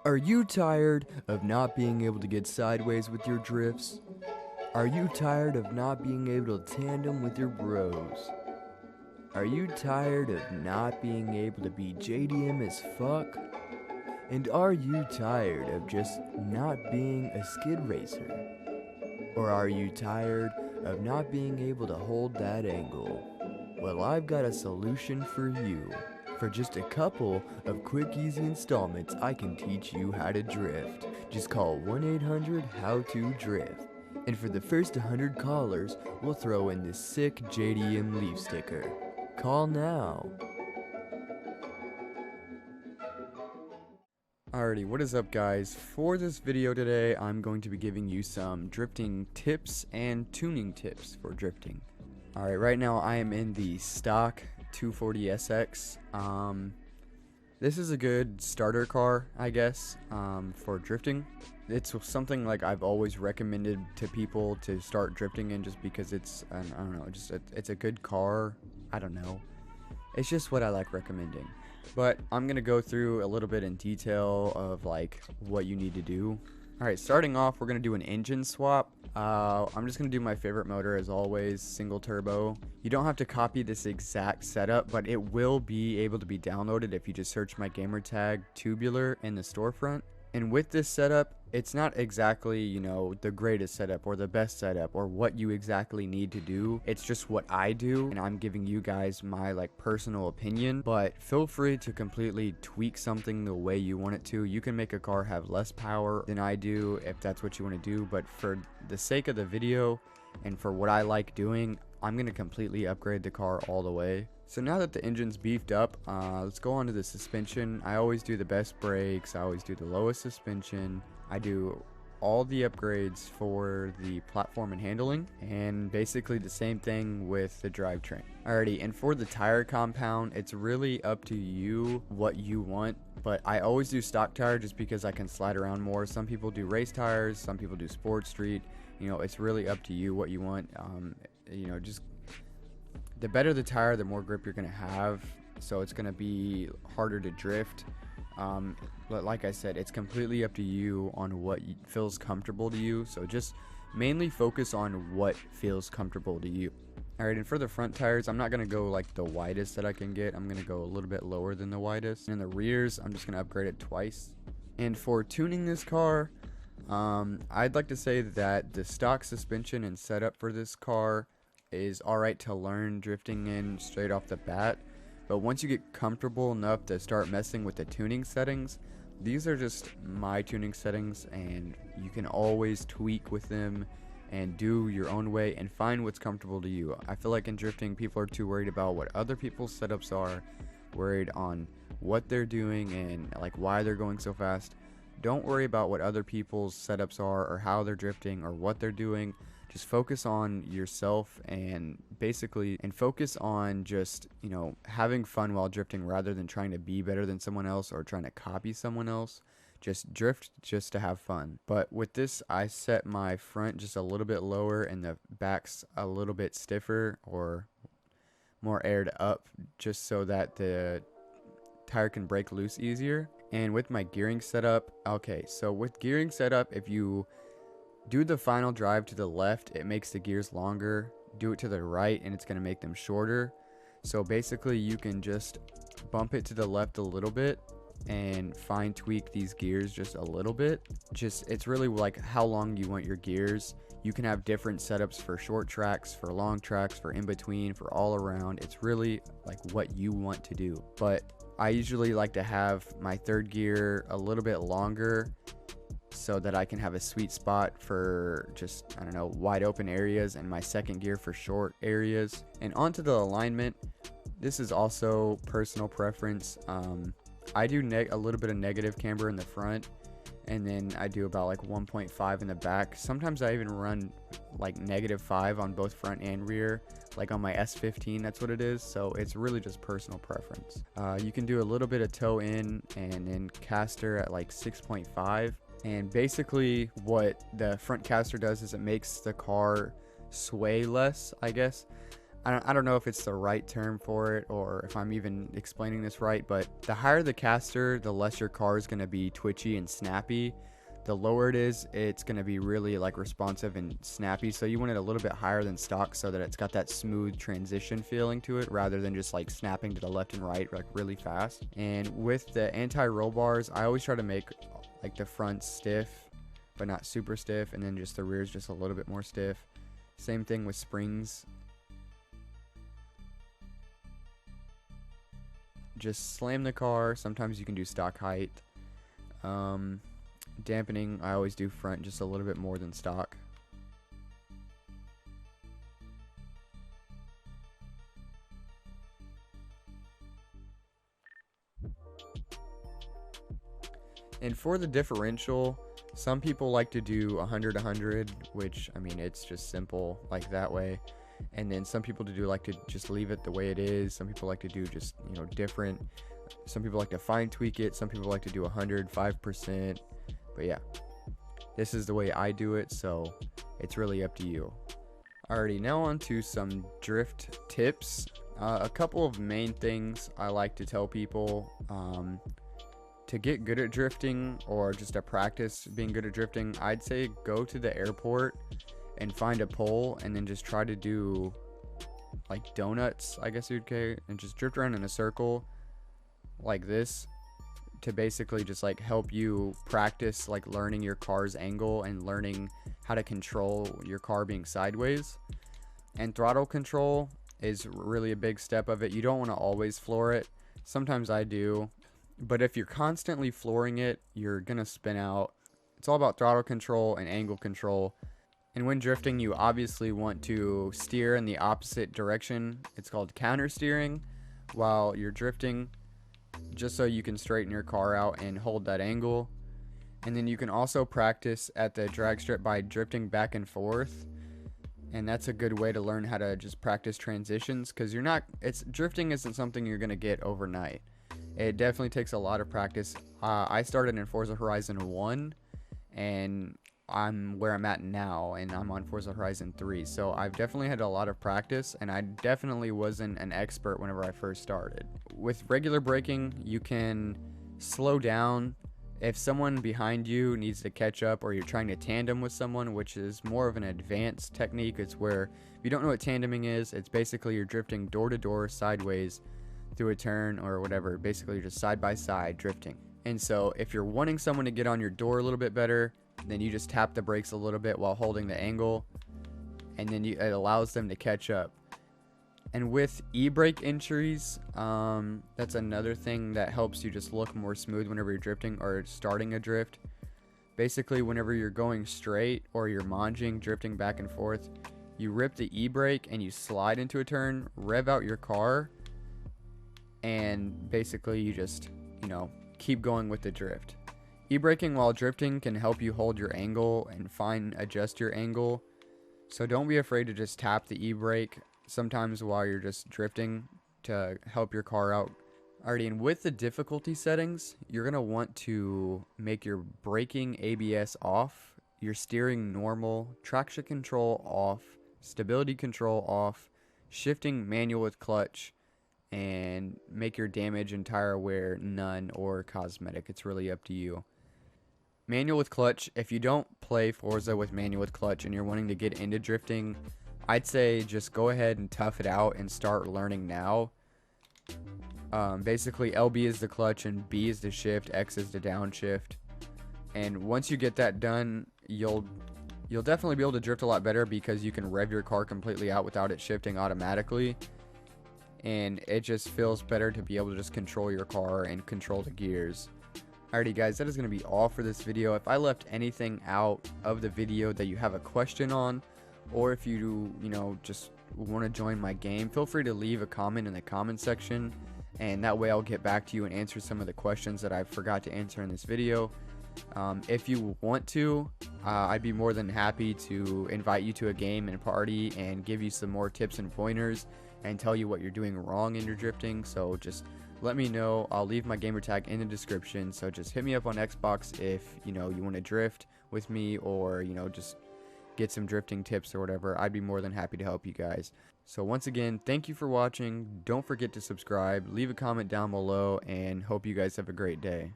Are you tired of not being able to get sideways with your drifts? Are you tired of not being able to tandem with your bros? Are you tired of not being able to be JDM as fuck? And are you tired of just not being a skid racer? Or are you tired of not being able to hold that angle? Well, I've got a solution for you. For just a couple of quick, easy installments, I can teach you how to drift. Just call 1-800-HOW-TO-DRIFT. And for the first 100 callers, we'll throw in this sick JDM leaf sticker. Call now. Alrighty, what is up guys? For this video today, I'm going to be giving you some drifting tips and tuning tips for drifting. Alright, right now I am in the stock 240SX. This is a good starter car, I guess, for drifting. It's something like I've always recommended to people to start drifting in, just because it's, I don't know, it's a good car. I don't know. It's just what I like recommending. But I'm gonna go through a little bit in detail of like what you need to do. Alright, starting off, we're gonna do an engine swap. I'm just gonna do my favorite motor as always, single turbo. You don't have to copy this exact setup, but it will be able to be downloaded if you just search my Gamertag tubular in the storefront. And with this setup, it's not exactly, you know, the greatest setup or the best setup or what you exactly need to do. It's just what I do, and I'm giving you guys my like personal opinion. But feel free to completely tweak something the way you want it to. You can make a car have less power than I do if that's what you want to do. But for the sake of the video and for what I like doing, I'm going to completely upgrade the car all the way. So now that the engine's beefed up, let's go on to the suspension. I always do the best brakes. I always do the lowest suspension. I do all the upgrades for the platform and handling, and basically the same thing with the drivetrain. Alrighty, and for the tire compound, it's really up to you what you want, but I always do stock tire just because I can slide around more. Some people do race tires, some people do sport street. You know, it's really up to you what you want. You know, just the better the tire, the more grip you're going to have, so it's going to be harder to drift. But like I said, it's completely up to you on what feels comfortable to you, so just mainly focus on what feels comfortable to you. Alright, and for the front tires, I'm not going to go like the widest that I can get. I'm going to go a little bit lower than the widest. And in the rears, I'm just going to upgrade it twice. And for tuning this car, I'd like to say that the stock suspension and setup for this car is alright to learn drifting in straight off the bat, but once you get comfortable enough to start messing with the tuning settings, these are just my tuning settings, and you can always tweak with them and do your own way and find what's comfortable to you. I feel like in drifting, people are too worried about what other people's setups are, worried on what they're doing and like why they're going so fast. Don't worry about what other people's setups are or how they're drifting or what they're doing. Just focus on yourself and focus on just, you know, having fun while drifting rather than trying to be better than someone else or trying to copy someone else. Just drift just to have fun. But with this, I set my front just a little bit lower and the back's a little bit stiffer or more aired up, just so that the tire can break loose easier. And with my gearing setup, okay, so with gearing setup, if you do the final drive to the left, it makes the gears longer. Do it to the right and it's going to make them shorter. So basically you can just bump it to the left a little bit and fine tweak these gears just a little bit. It's really like how long you want your gears. You can have different setups for short tracks, for long tracks, for in between, for all around. It's really like what you want to do. But I usually like to have my third gear a little bit longer, so that I can have a sweet spot for just, I don't know, wide open areas, and my second gear for short areas. And onto the alignment, this is also personal preference. I do a little bit of negative camber in the front, and then I do about like 1.5 in the back. Sometimes I even run like -5 on both front and rear, like on my S15, that's what it is. So it's really just personal preference. You can do a little bit of toe in and then caster at like 6.5. And basically what the front caster does is it makes the car sway less, I guess. I don't know if it's the right term for it or if I'm even explaining this right, but the higher the caster, the less your car is going to be twitchy and snappy. The lower it is, it's going to be really like responsive and snappy. So you want it a little bit higher than stock so that it's got that smooth transition feeling to it rather than just like snapping to the left and right like really fast. And with the anti-roll bars, I always try to make like the front stiff but not super stiff, and then just the rear is just a little bit more stiff. Same thing with springs. Just slam the car. Sometimes you can do stock height. Dampening, I always do front just a little bit more than stock. And for the differential, some people like to do 100, which, I mean, it's just simple like that way. And then some people like to just leave it the way it is. Some people like to do just, you know, different. Some people like to fine tweak it. Some people like to do 105%. But yeah, this is the way I do it, so it's really up to you. Alrighty, now on to some drift tips. A couple of main things I like to tell people to get good at drifting, or just to practice being good at drifting. I'd say go to the airport and find a pole and then just try to do like donuts, I guess you'd say, and just drift around in a circle like this to basically just like help you practice like learning your car's angle and learning how to control your car being sideways. And throttle control is really a big step of it. You don't want to always floor it. Sometimes I do, but if you're constantly flooring it, you're gonna spin out. It's all about throttle control and angle control. And when drifting, you obviously want to steer in the opposite direction. It's called counter steering while you're drifting, just so you can straighten your car out and hold that angle. And then you can also practice at the drag strip by drifting back and forth. And that's a good way to learn how to just practice transitions, because drifting isn't something you're gonna get overnight. It definitely takes a lot of practice. I started in Forza Horizon 1, and I'm where I'm at now, and I'm on Forza Horizon 3. So I've definitely had a lot of practice, and I definitely wasn't an expert whenever I first started. With regular braking, you can slow down. If someone behind you needs to catch up, or you're trying to tandem with someone, which is more of an advanced technique, it's where, if you don't know what tandeming is, it's basically you're drifting door to door sideways through a turn or whatever. Basically, you're just side by side drifting. And so if you're wanting someone to get on your door a little bit better, then you just tap the brakes a little bit while holding the angle, and then it allows them to catch up. And with e-brake entries, that's another thing that helps you just look more smooth whenever you're drifting or starting a drift. Basically, whenever you're going straight or you're manging, drifting back and forth, you rip the e-brake and you slide into a turn, rev out your car, and basically you just, you know, keep going with the drift. E-braking while drifting can help you hold your angle and adjust your angle. So don't be afraid to just tap the e-brake sometimes while you're just drifting to help your car out. Alrighty, and with the difficulty settings, you're going to want to make your braking ABS off, your steering normal, traction control off, stability control off, shifting manual with clutch, and make your damage and tire wear none or cosmetic. It's really up to you. Manual with clutch, if you don't play Forza with manual with clutch and you're wanting to get into drifting, I'd say just go ahead and tough it out and start learning now. Basically, LB is the clutch and B is the shift, X is the downshift. And once you get that done, you'll definitely be able to drift a lot better, because you can rev your car completely out without it shifting automatically. And it just feels better to be able to just control your car and control the gears. Alrighty guys, that is going to be all for this video. If I left anything out of the video that you have a question on, or if you just want to join my game, feel free to leave a comment in the comment section, and that way I'll get back to you and answer some of the questions that I forgot to answer in this video. If you want to, I'd be more than happy to invite you to a game and party and give you some more tips and pointers and tell you what you're doing wrong in your drifting. So just let me know. I'll leave my gamertag in the description, so just hit me up on Xbox if you want to drift with me, or just get some drifting tips or whatever, I'd be more than happy to help you guys. So once again, thank you for watching. Don't forget to subscribe, leave a comment down below, and hope you guys have a great day.